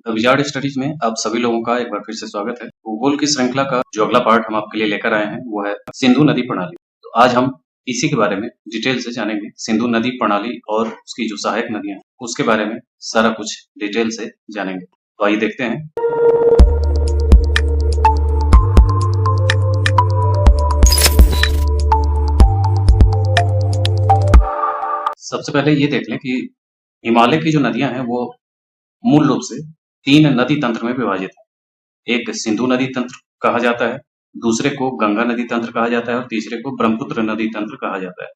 Wizard studies में आप सभी लोगों का एक बार फिर से स्वागत है। भूगोल की श्रृंखला का जो अगला पार्ट हम आपके लिए लेकर आए हैं वो है सिंधु नदी प्रणाली। तो आज हम इसी के बारे में डिटेल से जानेंगे। सिंधु नदी प्रणाली और उसकी जो सहायक नदियां हैं उसके बारे में सारा कुछ डिटेल से जानेंगे। तो आइए देखते हैं। सबसे पहले ये देख लें कि हिमालय की जो नदियां हैं वो मूल रूप से 3 नदी तंत्र में विभाजित है। एक सिंधु नदी तंत्र कहा जाता है, दूसरे को गंगा नदी तंत्र कहा जाता है और तीसरे को ब्रह्मपुत्र नदी तंत्र कहा जाता है।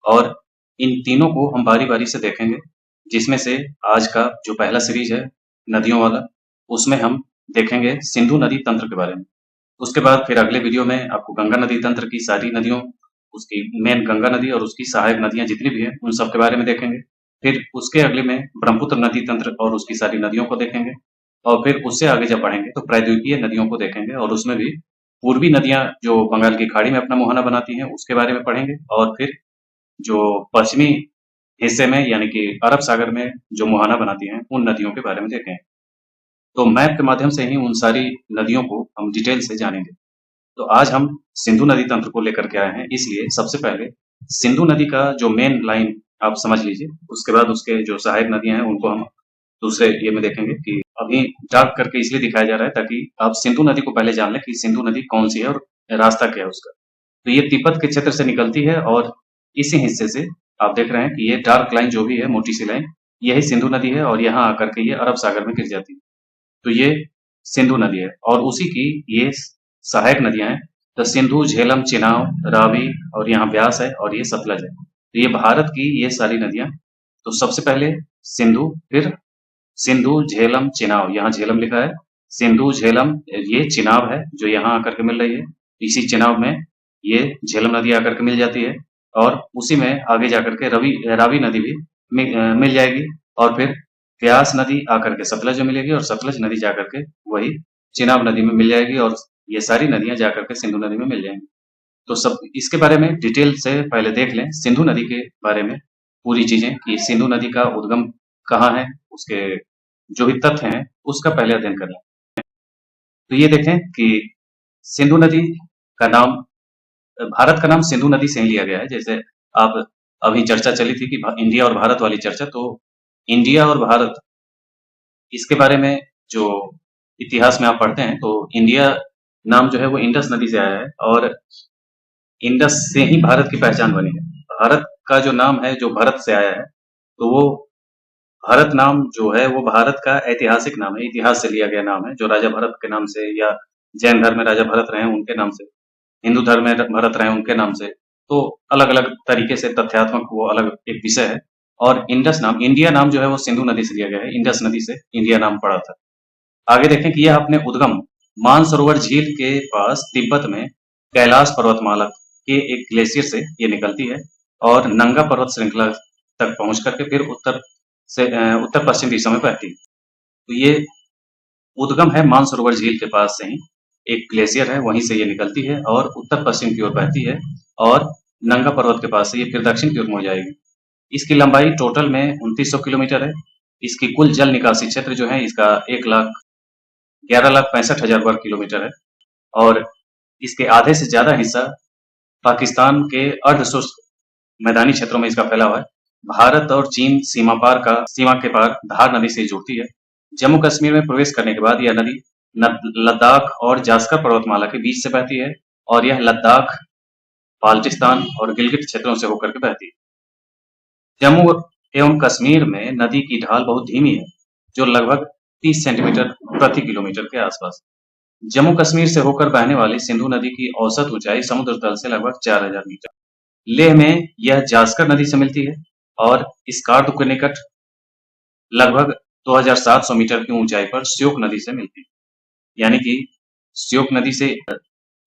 और इन तीनों को हम बारी-बारी से देखेंगे, जिसमें से आज का जो पहला सीरीज है नदियों वाला, उसमें हम देखेंगे सिंधु नदी तंत्र के बारे में। उसके बाद फिर अगले वीडियो में आपको गंगा नदी तंत्र की सारी नदियों, उसकी मेन गंगा नदी और उसकी सहायक नदियां जितनी भी हैं, उन सब के बारे में देखेंगे। फिर उसके अगले में ब्रह्मपुत्र नदी तंत्र और उसकी सारी नदियों को देखेंगे और फिर उससे आगे जब बढ़ेंगे तो प्रायद्वीपीय नदियों को देखेंगे और उसमें भी पूर्वी नदियां जो बंगाल की खाड़ी में अपना मुहाना बनाती हैं उसके बारे में पढ़ेंगे और फिर जो पश्चिमी हिस्से में यानी कि अरब सागर में जो मुहाना बनाती हैं उन नदियों के बारे में देखेंगे। तो मैप के माध्यम से ही उन सारी नदियों को हम डिटेल से जानेंगे। तो आज हम सिंधु नदी तंत्र को लेकर के आए हैं, इसलिए सबसे पहले सिंधु नदी का जो मेन लाइन आप समझ लीजिए, उसके बाद उसके जो सहायक नदियां हैं उनको हम दूसरे ये में देखेंगे कि अभी डार्क करके इसलिए दिखाया जा रहा है ताकि आप सिंधु नदी को पहले जान लें कि सिंधु नदी कौन सी है और रास्ता क्या है उसका। तो ये तिब्बत के क्षेत्र से निकलती है और इसी हिस्से से आप देख रहे हैं कि ये डार्क लाइन जो भी है, मोटी सी लाइन, यही सिंधु नदी है और यहाँ आकर के ये अरब सागर में गिर जाती है। तो ये सिंधु नदी है और उसी की ये सहायक नदियां हैं। तो सिंधु, झेलम, चिनाब, रावी और यहाँ ब्यास है और ये सतलज है। तो ये भारत की ये सारी नदियां। तो सबसे पहले सिंधु, फिर सिंधु, झेलम, चिनाब, यहाँ झेलम लिखा है, सिंधु, झेलम, ये चिनाब है जो यहाँ आकर के मिल रही है। इसी चिनाब में ये झेलम नदी आकर के मिल जाती है और उसी में आगे जाकर के रावी नदी भी मिल जाएगी और फिर ब्यास नदी आकर के सतलज में मिलेगी और सतलज नदी जाकर के वही चिनाब नदी में मिल जाएगी और ये सारी नदियां जाकर के सिंधु नदी में मिल जाएंगी। तो सब इसके बारे में डिटेल से पहले देख लें, सिंधु नदी के बारे में पूरी चीजें कि सिंधु नदी का उद्गम कहाँ है, उसके जो भी तथ्य हैं उसका पहले अध्ययन कर लें। तो ये देखें कि सिंधु नदी का नाम, भारत का नाम सिंधु नदी से ही लिया गया है। जैसे आप अभी चर्चा चली थी कि इंडिया और भारत वाली चर्चा, तो इंडिया और भारत इसके बारे में जो इतिहास में आप पढ़ते हैं तो इंडिया नाम जो है वो इंडस नदी से आया है और इंडस से ही भारत की पहचान बनी है। भारत का जो नाम है जो भरत से आया है, तो वो भरत नाम जो है वो भारत का ऐतिहासिक नाम है, इतिहास से लिया गया नाम है, जो राजा भरत के नाम से या जैन धर्म में राजा भरत रहे उनके नाम से, हिंदू धर्म में भरत रहे उनके नाम से। तो अलग अलग तरीके से तथ्यात्मक वो अलग एक विषय है। और इंडस नाम, इंडिया नाम जो है वो सिंधु नदी से लिया गया है, इंडस नदी से इंडिया नाम पड़ा था। आगे देखें कि यह अपने उद्गम मानसरोवर झील के पास तिब्बत में कैलाश पर्वतमाला के एक ग्लेशियर से ये निकलती है और नंगा पर्वत श्रृंखला तक पहुंच करके फिर उत्तर पश्चिम दिशा में बहती है। तो ये उद्गम है मानसरोवर झील के पास से ही, एक ग्लेशियर है वहीं से ये निकलती है और उत्तर पश्चिम की ओर बहती है और नंगा पर्वत के पास से ये फिर दक्षिण की ओर मुड़ जाएगी। इसकी लंबाई टोटल में 2900 किलोमीटर है। इसकी कुल जल निकासी क्षेत्र जो है इसका 11,65,000 वर्ग किलोमीटर है और इसके आधे से ज्यादा हिस्सा पाकिस्तान के अर्धशुष्क मैदानी क्षेत्रों में इसका फैला हुआ है। भारत और चीन सीमा के पार धार नदी से जुड़ती है। जम्मू कश्मीर में प्रवेश करने के बाद यह नदी लद्दाख और जास्कर पर्वतमाला के बीच से बहती है और यह लद्दाख, बाल्टिस्तान और गिलगित क्षेत्रों से होकर के बहती है। जम्मू एवं कश्मीर में नदी की ढाल बहुत धीमी है, जो लगभग 30 सेंटीमीटर प्रति किलोमीटर के आसपास। जम्मू कश्मीर से होकर बहने वाली सिंधु नदी की औसत ऊंचाई समुद्र तल से लगभग 4000 मीटर। लेह में यह जास्कर नदी से मिलती है और स्कार्दू के निकट लगभग 2700 मीटर की ऊंचाई पर श्योक नदी से मिलती है। यानी कि श्योक नदी से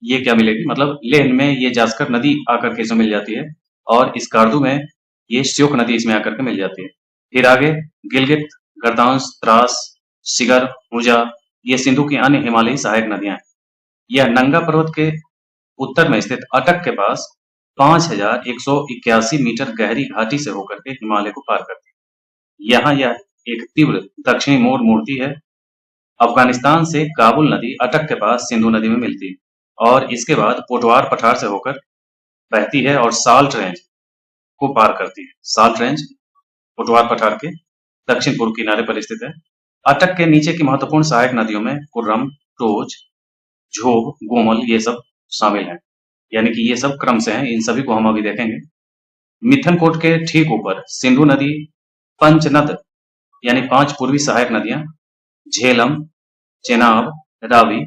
ये क्या मिलेगी, मतलब लेह में ये जास्कर नदी आकर के इसमें मिल जाती है और स्कार्दू में ये श्योक नदी इसमें आकर के मिल जाती है। फिर आगे गिलगित, गर्दांस, द्रास, शिगर, मुजा, ये सिंधु की अन्य हिमालयी सहायक नदियां हैं। यह नंगा पर्वत के उत्तर में स्थित अटक के पास 5181 मीटर गहरी घाटी से होकर के हिमालय को पार करती है। यहाँ यह एक तीव्र दक्षिणी मोड़ मोड़ती है अफगानिस्तान से काबुल नदी अटक के पास सिंधु नदी में मिलती है और इसके बाद पोटवार पठार से होकर बहती है और साल्ट रेंज को पार करती है। साल्ट रेंज पोटवार पठार के दक्षिण पूर्व किनारे पर स्थित है। अटक के नीचे की महत्वपूर्ण सहायक नदियों में कुर्रम, टोज, झोब, गोमल ये सब शामिल हैं। यानी कि ये सब क्रम से हैं, इन सभी को हम अभी देखेंगे। मिथनकोट के ठीक ऊपर सिंधु नदी, पंचनद यानी 5 पूर्वी सहायक नदियां झेलम, चेनाब, रावी,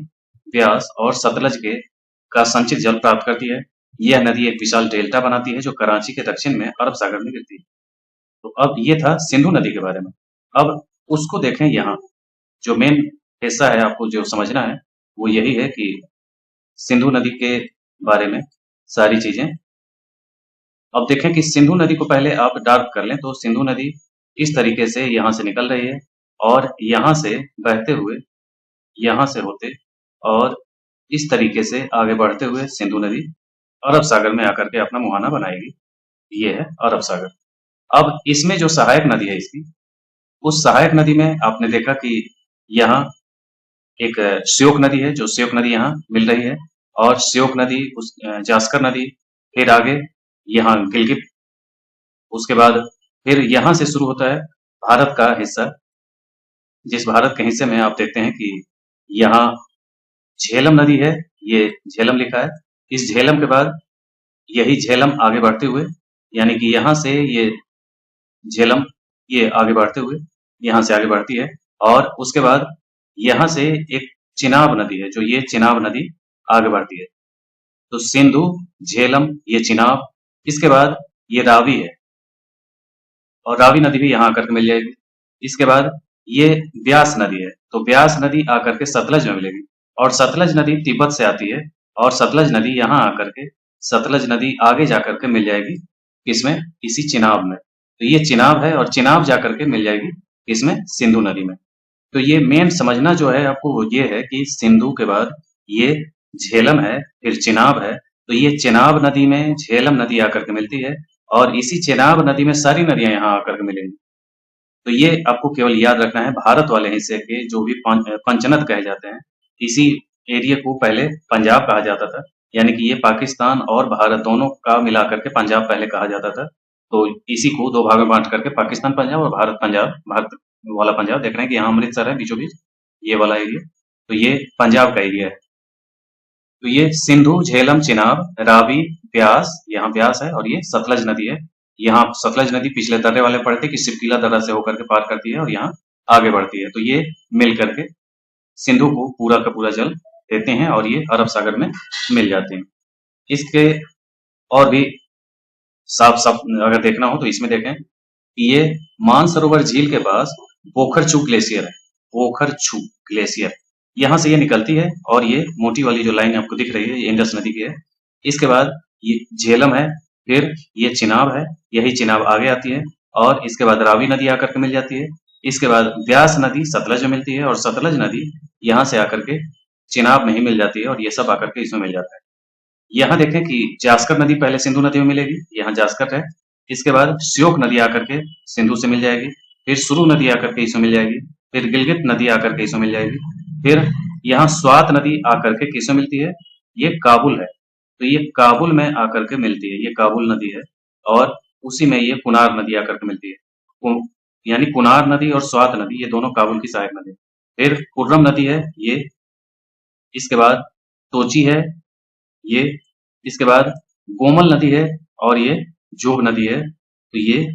ब्यास और सतलज के का संचित जल प्राप्त करती है। यह नदी एक विशाल डेल्टा बनाती है जो कराची के दक्षिण में अरब सागर में गिरती है। तो अब ये था सिंधु नदी के बारे में। अब उसको देखें, यहाँ जो मेन हिस्सा है आपको जो समझना है वो यही है कि सिंधु नदी के बारे में सारी चीजें। अब देखें कि सिंधु नदी को पहले आप डार्क कर लें तो सिंधु नदी इस तरीके से यहाँ से निकल रही है और यहाँ से बहते हुए यहाँ से होते और इस तरीके से आगे बढ़ते हुए सिंधु नदी अरब सागर में आकर के अपना मुहाना बनाएगी। ये है अरब सागर। अब इसमें जो सहायक नदी है इसकी, उस सहायक नदी में आपने देखा कि यहाँ एक श्योक नदी है, जो श्योक नदी यहाँ मिल रही है और श्योक नदी उस जास्कर नदी, फिर आगे यहाँ गिलगित, उसके बाद फिर यहाँ से शुरू होता है भारत का हिस्सा, जिस भारत के हिस्से में आप देखते हैं कि यहाँ झेलम नदी है, ये झेलम लिखा है। इस झेलम के बाद यही झेलम आगे बढ़ते हुए, यानी कि यहाँ से ये झेलम ये आगे बढ़ते हुए यहाँ से आगे बढ़ती है और उसके बाद यहाँ से एक चिनाब नदी है, जो ये चिनाब नदी आगे बढ़ती है। तो सिंधु, झेलम, ये चिनाब, इसके बाद ये रावी है और रावी नदी भी यहाँ आकर के मिल जाएगी। इसके बाद ये ब्यास नदी है, तो ब्यास नदी आकर के सतलज में मिलेगी और सतलज नदी तिब्बत से आती है और सतलज नदी यहाँ आकर के सतलज नदी आगे जाकर के मिल जाएगी किसमें, इसी चिनाब में। तो ये चिनाब है और चिनाब जाकर के मिल जाएगी इसमें सिंधु नदी में। तो ये मेन समझना जो है आपको वो ये है कि सिंधु के बाद ये झेलम है, फिर चिनाब है। तो ये चिनाब नदी में झेलम नदी आकर के मिलती है और इसी चिनाब नदी में सारी नदियां यहाँ आकर के मिलेंगी। तो ये आपको केवल याद रखना है, भारत वाले हिस्से के जो भी पंचनद कहे जाते हैं, इसी एरिया को पहले पंजाब कहा जाता था। यानी कि ये पाकिस्तान और भारत दोनों का मिलाकर के पंजाब पहले कहा जाता था। तो इसी को 2 भाग में बांट करके पाकिस्तान पंजाब और भारत पंजाब, भारत वाला पंजाब देख रहे हैं कि यहाँ अमृतसर है बीचों बीच, ये वाला एरिया, तो ये पंजाब का एरिया है। तो ये सिंधु, झेलम, चिनाब, रावी, ब्यास, यहाँ ब्यास है और ये सतलज नदी है। यहाँ सतलज नदी पिछले दर्रे वाले पढ़ते कि सिरकिला दर्रा से होकर के पार करती है और यहाँ आगे बढ़ती है। तो ये मिल करके सिंधु को पूरा का पूरा जल देते हैं और ये अरब सागर में मिल जाते हैं। इसके और भी साफ साफ अगर देखना हो तो इसमें देखें कि ये मानसरोवर झील के पास पोखरछू ग्लेशियर है। पोखरछू ग्लेशियर यहाँ से ये निकलती है और ये मोटी वाली जो लाइन आपको दिख रही है ये इंडस नदी की है। इसके बाद ये झेलम है, फिर ये चिनाब है, यही चिनाब आगे आती है और इसके बाद रावी नदी आकर के मिल जाती है। इसके बाद ब्यास नदी सतलज में मिलती है और सतलज नदी यहाँ से आकर के चिनाब में ही मिल जाती है और ये सब आकर के इसमें मिल जाता है। यहाँ देखें कि जास्कर नदी पहले सिंधु नदी में मिलेगी, यहाँ जास्कर है। इसके बाद श्योक नदी आकर के सिंधु से मिल जाएगी, फिर सुरु नदी आकर के इसमें मिल जाएगी, फिर गिलगित नदी आकर के इसमें मिल जाएगी, फिर यहाँ स्वात नदी आकर के किसमें मिलती है, ये काबुल है। तो ये काबुल में आकर के मिलती है, ये काबुल नदी है और उसी में ये कुनार नदी आकर के मिलती है। यानी कुनार नदी और स्वात नदी ये दोनों काबुल की सहायक नदी। फिर कुर्रम नदी है ये, इसके बाद तोची है ये, इसके बाद कोमल नदी है और ये जोग नदी है। तो ये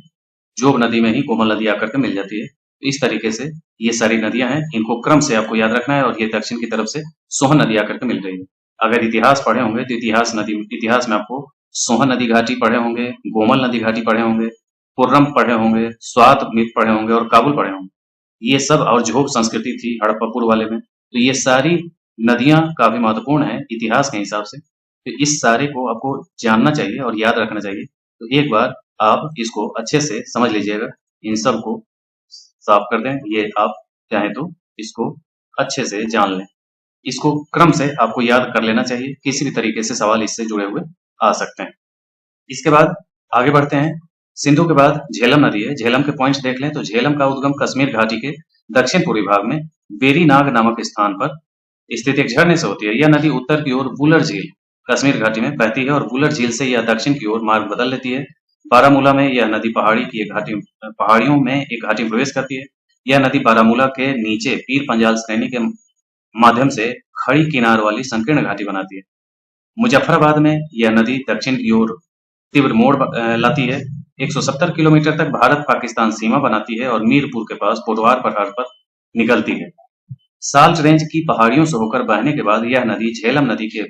जोग नदी में ही कोमल नदी आकर के मिल जाती है। तो इस तरीके से ये सारी नदियां हैं, इनको क्रम से आपको याद रखना है। और ये दक्षिण की तरफ से सोहन नदी आकर के मिल रही है। अगर इतिहास पढ़े होंगे तो इतिहास में आपको सोहन नदी घाटी पढ़े होंगे, गोमल नदी घाटी पढ़े होंगे, कुर्रम पढ़े होंगे, स्वात पढ़े होंगे और काबुल पढ़े होंगे। ये सब और झोब संस्कृति थी हड़प्पा पूर्व वाले में। तो ये सारी नदियां काफी महत्वपूर्ण है इतिहास के हिसाब से। तो इस सारे को आपको जानना चाहिए और याद रखना चाहिए। तो एक बार आप इसको अच्छे से समझ लीजिएगा, इन सब को साफ कर दें। ये आप चाहें तो इसको अच्छे से जान लें, इसको क्रम से आपको याद कर लेना चाहिए। किसी भी तरीके से सवाल इससे जुड़े हुए आ सकते हैं। इसके बाद आगे बढ़ते हैं। सिंधु के बाद झेलम नदी है। झेलम के पॉइंट्स देख लें तो झेलम का उद्गम कश्मीर घाटी के दक्षिण पूर्वी भाग में वेरीनाग नामक स्थान पर स्थित एक झरने से होती है। यह नदी उत्तर की ओर वुलर झील कश्मीर घाटी में बहती है और वुलर झील से यह दक्षिण की ओर मार्ग बदल लेती है। बारामूला में यह नदी पहाड़ियों में एक घाटी में प्रवेश करती है। यह नदी बारामूला के नीचे पीर पंजाल श्रेणी के माध्यम से खड़ी किनार वाली संकीर्ण घाटी बनाती है। मुजफ्फराबाद में यह नदी दक्षिण की ओर तीव्र मोड़ लाती है। 170 किलोमीटर तक भारत पाकिस्तान सीमा बनाती है और मीरपुर के पास पोटवार पठार पर निकलती है। साल्ट रेंज की पहाड़ियों से होकर बहने के बाद यह नदी झेलम नदी के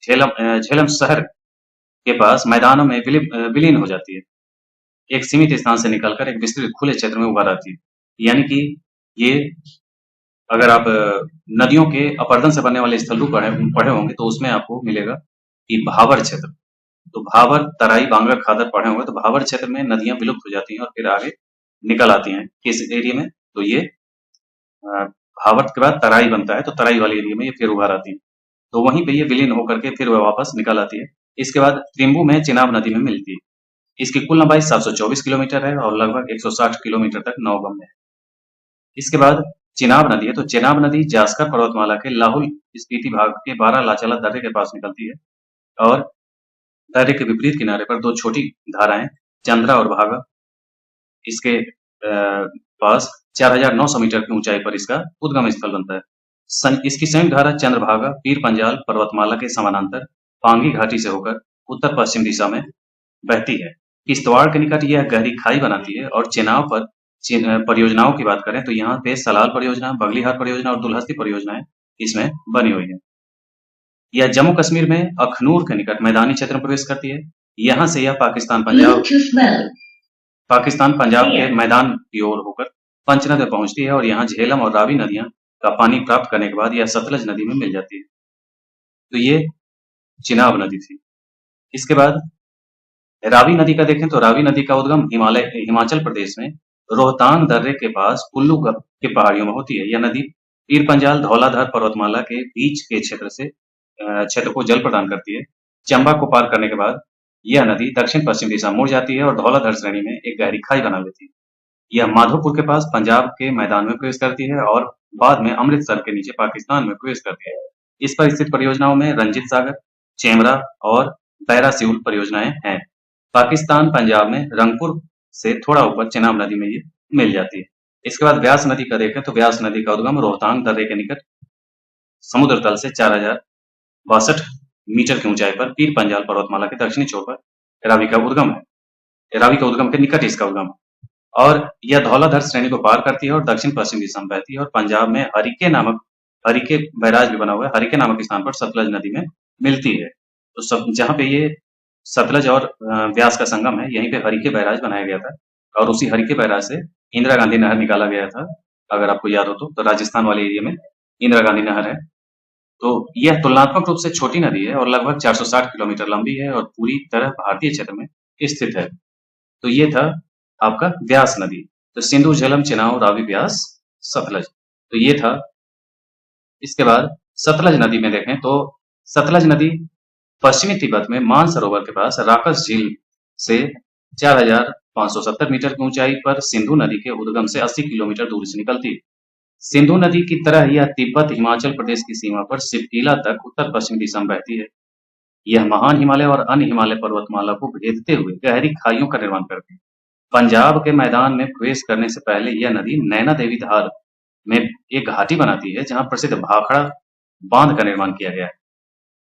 झेलम शहर के पास मैदानों में विलीन हो जाती है। एक सीमित स्थान से निकलकर एक विस्तृत खुले क्षेत्र में उभर आती है। यानी कि ये अगर आप नदियों के अपरदन से बनने वाले स्थल रूप पढ़े होंगे तो उसमें आपको मिलेगा कि भाबर क्षेत्र। तो भाबर, तराई, बांगर, खादर पढ़े होंगे तो भाबर क्षेत्र में नदियां विलुप्त हो जाती हैं और फिर आगे निकल आती हैं किस एरिया में, तो ये भाबर के बाद तराई बनता है, तो तराई वाले एरिया में ये फिर उभर आती है। तो वहीं पे ये विलीन होकर के फिर वह वापस निकल आती है। इसके बाद त्रिम्बू में चिनाब नदी में मिलती है। इसकी कुल लंबाई 724 किलोमीटर है और लगभग 160 किलोमीटर तक नौगम्य है। इसके बाद चिनाब नदी है, तो चिनाब नदी जास्कर पर्वतमाला के लाहौल स्पीति भाग के बारालाचाला दर्रे के पास निकलती है और दर्रे के विपरीत किनारे पर दो छोटी धाराएं चंद्रा और भागा इसके पास 4900 मीटर की ऊंचाई पर इसका उद्गम स्थल बनता है। इसकी संयुक्त धारा चंद्रभागा पीर पंजाल पर्वतमाला के समानांतर पांगी घाटी से होकर उत्तर पश्चिम दिशा में बहती है। किश्तवाड़ के निकट यह गहरी खाई बनाती है और चेनाब पर परियोजनाओं की बात करें तो यहाँ पे सलाल परियोजना, बगलीहार परियोजना और दुल्हस्ती परियोजनाएं इसमें बनी हुई है। यह जम्मू कश्मीर में अखनूर के निकट मैदानी क्षेत्र में प्रवेश करती है। यहाँ से यह पाकिस्तान पंजाब के मैदान की ओर होकर पंचनद में पहुंचती है और यहाँ झेलम और रावी नदियां का पानी प्राप्त करने के बाद यह सतलज नदी में मिल जाती है। तो ये चिनाब नदी थी। इसके बाद रावी नदी का देखें तो रावी नदी का उद्गम हिमाचल प्रदेश में रोहतांग दर्रे के पास कुल्लू के पहाड़ियों में होती है। यह नदी पीर पंजाल धौलाधार पर्वतमाला के बीच के क्षेत्र को जल प्रदान करती है। चंबा को पार करने के बाद यह नदी दक्षिण पश्चिम दिशा मुड़ जाती है और धौलाधार श्रेणी में एक गहरी खाई बना लेती है। यह माधोपुर के पास पंजाब के मैदान में प्रवेश करती है और बाद में अमृतसर के नीचे पाकिस्तान में प्रवेश करती है। इस पर स्थित परियोजनाओं में रंजीत सागर, चेमरा और पैरासिउल परियोजनाएं हैं। पाकिस्तान पंजाब में रंगपुर से थोड़ा ऊपर चिनाब नदी में ये मिल जाती है। इसके बाद व्यास नदी का देखें तो व्यास नदी का उद्गम रोहतांग दर्रे के निकट समुद्र तल से 4062 मीटर की ऊंचाई पर पीर पंजाल पर्वतमाला के दक्षिणी छोर पर रावी का उद्गम है। रावी का उद्गम के निकट इसका उद्गम है और यह धौलाधार श्रेणी को पार करती है और दक्षिण पश्चिम दिशा में बहती है और पंजाब में हरिके बैराज भी बना हुआ है, हरिके नामक स्थान पर सतलज नदी में मिलती है। तो जहाँ पे ये सतलज और व्यास का संगम है, यहीं पे हरिके बैराज बनाया गया था और उसी हरिके बैराज से इंदिरा गांधी नहर निकाला गया था। अगर आपको याद हो तो राजस्थान वाले एरिया में इंदिरा गांधी नहर है। तो यह तुलनात्मक रूप से छोटी नदी है और लगभग 460 किलोमीटर लंबी है और पूरी तरह भारतीय क्षेत्र में स्थित है। तो ये था आपका व्यास नदी। तो सिंधु, झेलम, चिनाब, रावी, व्यास, सतलज, तो ये था। इसके बाद सतलज नदी में देखें तो सतलज नदी पश्चिमी तिब्बत में मानसरोवर के पास राकस झील से 4570 मीटर की ऊंचाई पर सिंधु नदी के उद्गम से 80 किलोमीटर दूरी से निकलती है। सिंधु नदी की तरह यह तिब्बत हिमाचल प्रदेश की सीमा पर सिपकीला तक उत्तर पश्चिम दिशा में बहती है। यह महान हिमालय और अन्य हिमालय पर्वतमाला को भेदते हुए गहरी खाइयों का निर्माण करती है। पंजाब के मैदान में प्रवेश करने से पहले यह नदी नैना देवी धार में एक घाटी बनाती है जहां प्रसिद्ध भाखड़ा बांध का निर्माण किया गया है।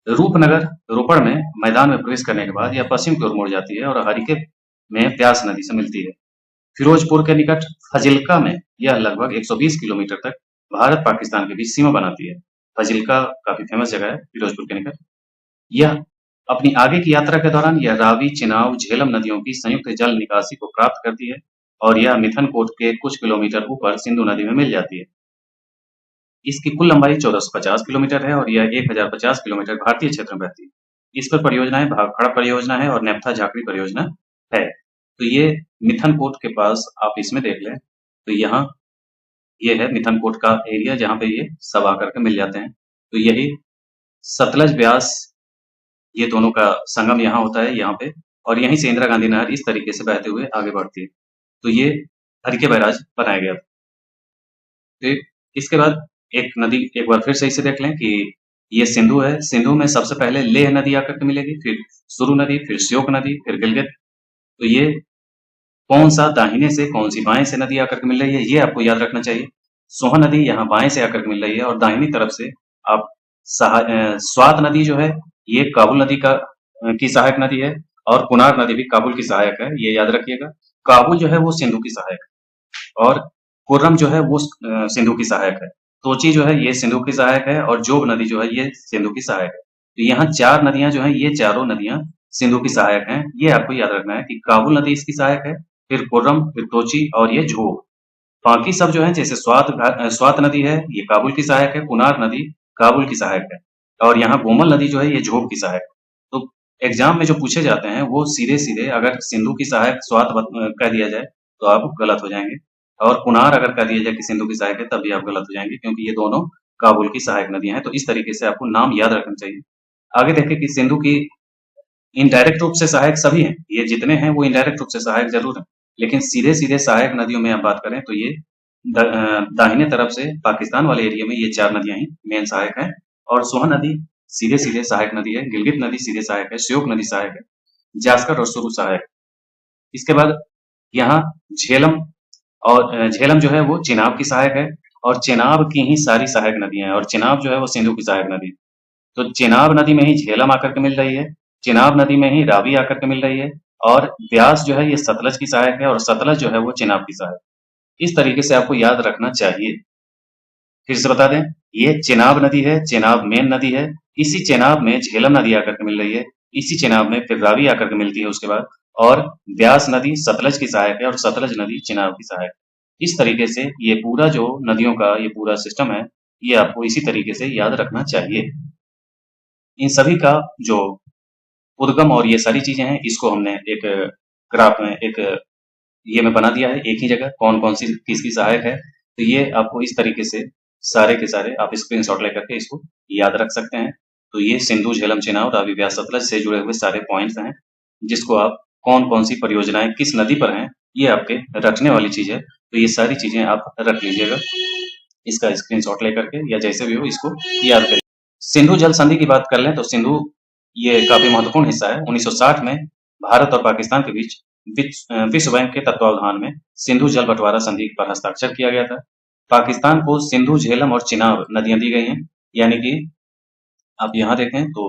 रूपनगर रोपड़ में मैदान में प्रवेश करने के बाद यह पश्चिम की ओर मुड़ जाती है और हरिके में व्यास नदी से मिलती है। फिरोजपुर के निकट फजिल्का में यह लगभग 120 किलोमीटर तक भारत पाकिस्तान के बीच सीमा बनाती है। फजिल्का काफी फेमस जगह है फिरोजपुर के निकट। यह अपनी आगे की यात्रा के दौरान यह रावी, चिनाब, झेलम नदियों की संयुक्त जल निकासी को प्राप्त करती है और यह मिथनकोट के कुछ किलोमीटर ऊपर सिंधु नदी में मिल जाती है। इसकी कुल लंबाई 1450 किलोमीटर है और यह 1050 किलोमीटर भारतीय क्षेत्र में बहती है। इस पर परियोजनाएं भाखड़ा परियोजना है और नेप्था झाकड़ी परियोजना है। तो ये मिथनकोट के पास आप इसमें देख लें तो यहाँ ये है मिथनकोट का एरिया जहाँ पे ये सब आकर के मिल जाते हैं। तो यही सतलज व्यास ये दोनों का संगम यहाँ होता है यहाँ पे और यहीं से इंदिरा गांधी नहर इस तरीके से बहते हुए आगे बढ़ती है। तो ये हरिके बैराज बनाया गया था। फिर इसके बाद एक नदी एक बार फिर से इसे देख लें कि ये सिंधु है। सिंधु में सबसे पहले लेह नदी आकर के मिलेगी, फिर सुरु नदी, फिर श्योक नदी, फिर गिलगित। तो ये कौन सा दाहिने से कौन सी बाएं से नदी आकर के मिल रही है, ये आपको याद रखना चाहिए। सोहन नदी यहाँ बाएं से आकर के मिल रही है और दाहिनी तरफ से आप स्वात नदी जो है ये काबुल नदी की सहायक नदी है, और कुनार नदी भी काबुल की सहायक है, ये याद रखिएगा। काबुल जो है वो सिंधु की सहायक है और कुर्रम जो है वो सिंधु की सहायक है। तोची जो है ये सिंधु की सहायक है और जोग नदी जो है ये सिंधु की सहायक है। तो यहाँ चार नदियां जो है ये चारों नदियां सिंधु की सहायक हैं। ये आपको याद रखना है कि काबुल नदी इसकी सहायक है, फिर कुर्रम, फिर तोची और ये झोग। बाकी सब जो है जैसे स्वात नदी है ये काबुल की सहायक है, कुनार नदी काबुल की सहायक है और यहाँ गोमल नदी जो है ये झोग की सहायक है। तो एग्जाम में जो पूछे जाते हैं वो सीधे सीधे अगर सिंधु की सहायक कह दिया जाए तो आप गलत हो जाएंगे, और कुनार अगर कह दिया जाए कि सिंधु की सहायक है तब भी आप गलत हो जाएंगे, क्योंकि ये दोनों काबुल की सहायक नदियां हैं। तो इस तरीके से आपको नाम याद रखना चाहिए। आगे देखें कि सिंधु की इनडायरेक्ट रूप से सहायक सभी हैं, ये जितने हैं वो इनडायरेक्ट रूप से सहायक जरूर है, लेकिन सीधे सीधे सहायक नदियों में आप बात करें तो ये दाहिने तरफ से पाकिस्तान वाले एरिया में ये चार नदियां ही मेन सहायक हैं। और सोहन नदी सीधे सीधे सहायक नदी है, गिलगित नदी सीधे सहायक है, श्योक नदी सहायक है, जास्कर और सुरु सहायक। इसके बाद यहाँ झेलम, और झेलम जो है वो चिनाब की सहायक है, और चिनाब की ही सारी सहायक नदियां हैं, और चिनाब जो है वो सिंधु की सहायक नदी। तो चिनाब नदी में ही झेलम आकर के मिल रही है, चिनाब नदी में ही रावी आकर के मिल रही है, और ब्यास जो है ये सतलज की सहायक है, और सतलज जो है वो चिनाब की सहायक। इस तरीके से आपको याद रखना चाहिए। फिर से बता दें, ये चेनाब नदी है, चेनाब मेन नदी है, इसी चेनाब में झेलम नदी आकर के मिल रही है, इसी चेनाब में फिर रावी आकर के मिलती है उसके बाद, और ब्यास नदी सतलज की सहायक है और सतलज नदी चेनाब की सहायक है। इस तरीके से ये पूरा जो नदियों का ये पूरा सिस्टम है ये आपको इसी तरीके से याद रखना चाहिए। इन सभी का जो उद्गम और ये सारी चीजें हैं इसको हमने एक ग्राफ में एक ये में बना दिया है एक ही जगह, कौन कौन सी किसकी सहायक है। तो ये आपको इस तरीके से सारे के सारे आप स्क्रीनशॉट लेकर के इसको याद रख सकते हैं। तो ये सिंधु झेलम चेनाब रावी ब्यास सतलज से जुड़े हुए सारे पॉइंट्स हैं, जिसको आप कौन कौन सी परियोजनाएं किस नदी पर हैं ये आपके रखने वाली चीज है। तो ये सारी चीजें आप रख लीजिएगा, इसका स्क्रीनशॉट लेकर के या जैसे भी हो इसको याद करिए। सिंधु जल संधि की बात कर लें तो सिंधु ये काफी महत्वपूर्ण हिस्सा है। 1960 में भारत और पाकिस्तान के बीच विश्व बैंक के तत्वावधान में सिंधु जल बंटवारा संधि पर हस्ताक्षर किया गया था। पाकिस्तान को सिंधु झेलम और चिनाब नदियां दी गई हैं, यानी कि आप यहाँ देखें तो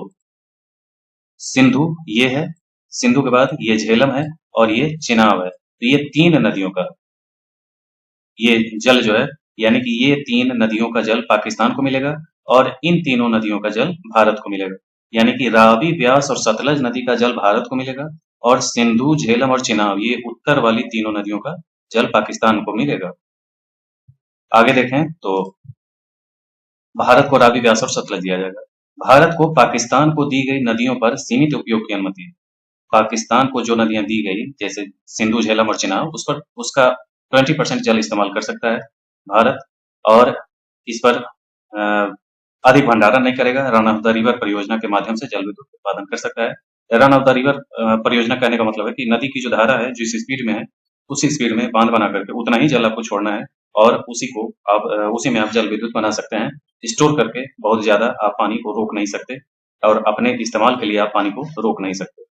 सिंधु ये है, सिंधु के बाद ये झेलम है और ये चिनाब है। तो ये तीन नदियों का ये जल जो है, यानी कि ये तीन नदियों का जल पाकिस्तान को मिलेगा और इन तीनों नदियों का जल भारत को मिलेगा। यानी कि रावी ब्यास और सतलज नदी का जल भारत को मिलेगा और सिंधु झेलम और चिनाब ये उत्तर वाली तीनों नदियों का जल पाकिस्तान को मिलेगा। आगे देखें तो भारत को रावी ब्यास और सतलज दिया जाएगा। भारत को पाकिस्तान को दी गई नदियों पर सीमित उपयोग की अनुमति है। पाकिस्तान को जो नदियां दी गई जैसे सिंधु झेलम और चिनाब उस पर उसका 20% जल इस्तेमाल कर सकता है भारत, और इस पर अधिक भंडारण नहीं करेगा। रन ऑफ द रिवर परियोजना के माध्यम से जल विद्युत उत्पादन कर सकता है। रन ऑफ द रिवर परियोजना कहने का मतलब है कि नदी की जो धारा है जिस स्पीड में है उसी स्पीड में बांध बना करके उतना ही जल आपको छोड़ना है और उसी में आप जल विद्युत बना सकते हैं। स्टोर करके बहुत ज्यादा आप पानी को रोक नहीं सकते और अपने इस्तेमाल के लिए आप पानी को रोक नहीं सकते।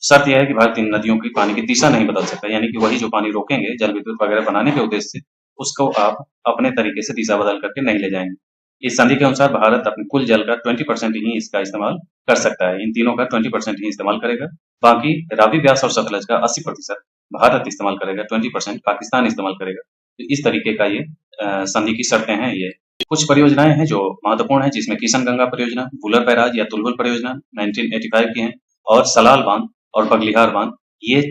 शर्त यह है कि भारत इन नदियों की पानी की दिशा नहीं बदल सकता, यानी कि वही जो पानी रोकेंगे जल विद्युत वगैरह बनाने के उद्देश्य से उसको आप अपने तरीके से दिशा बदल करके नहीं ले जाएंगे। इस संधि के अनुसार भारत अपने कुल जल का 20% ही इसका इस्तेमाल कर सकता है, इन तीनों का 20% ही इस्तेमाल करेगा। बाकी रावी ब्यास और सतलज का 80% भारत इस्तेमाल करेगा, 20% पाकिस्तान इस्तेमाल करेगा। तो इस तरीके का ये संधि की शर्तें हैं। ये कुछ परियोजनाएं हैं जो महत्वपूर्ण है, जिसमें किशन गंगा परियोजना, बुलर बैराज या तुलबुल परियोजना 1985 की है, और सलाल बांध और बगलिहार बांध, ये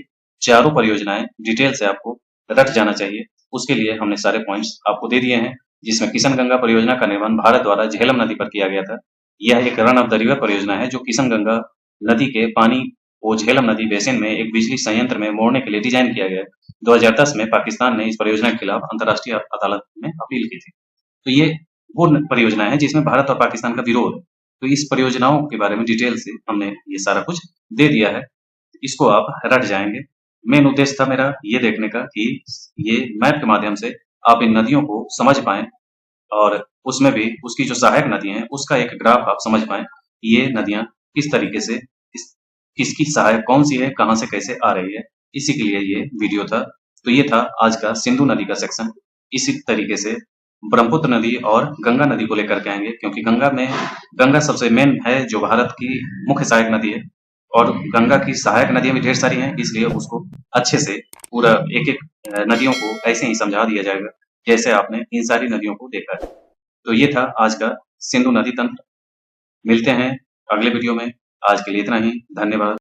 चारों परियोजनाएं डिटेल से आपको रट जाना चाहिए। उसके लिए हमने सारे पॉइंट्स आपको दे दिए हैं, जिसमें किशन गंगा परियोजना का निर्माण भारत द्वारा झेलम नदी पर किया गया था। यह एक रन ऑफ द रिवर परियोजना है जो किशन गंगा नदी के पानी को झेलम नदी बेसिन में एक बिजली संयंत्र में मोड़ने के लिए डिजाइन किया गया है। 2010 में पाकिस्तान ने इस परियोजना के खिलाफ अंतर्राष्ट्रीय अदालत में अपील की थी। तो ये वो परियोजना है जिसमें भारत और पाकिस्तान का विरोध है। तो इस परियोजनाओं के बारे में डिटेल से हमने ये सारा कुछ दे दिया है, इसको आप रट जाएंगे। मेन उद्देश्य था मेरा ये देखने का कि ये मैप के माध्यम से आप इन नदियों को समझ पाएं और उसमें भी उसकी जो सहायक नदी है उसका एक ग्राफ आप समझ पाए, ये नदियां किस तरीके से किसकी सहायक कौन सी है, कहाँ से कैसे आ रही है, इसी के लिए ये वीडियो था। तो ये था आज का सिंधु नदी का सेक्शन। इसी तरीके से ब्रह्मपुत्र नदी और गंगा नदी को लेकर के आएंगे, क्योंकि गंगा सबसे मेन है जो भारत की मुख्य सहायक नदी है, और गंगा की सहायक नदियां भी ढेर सारी हैं, इसलिए उसको अच्छे से पूरा एक एक नदियों को ऐसे ही समझा दिया जाएगा जैसे आपने इन सारी नदियों को देखा है। तो ये था आज का सिंधु नदी तंत्र। मिलते हैं अगले वीडियो में। आज के लिए इतना ही। धन्यवाद।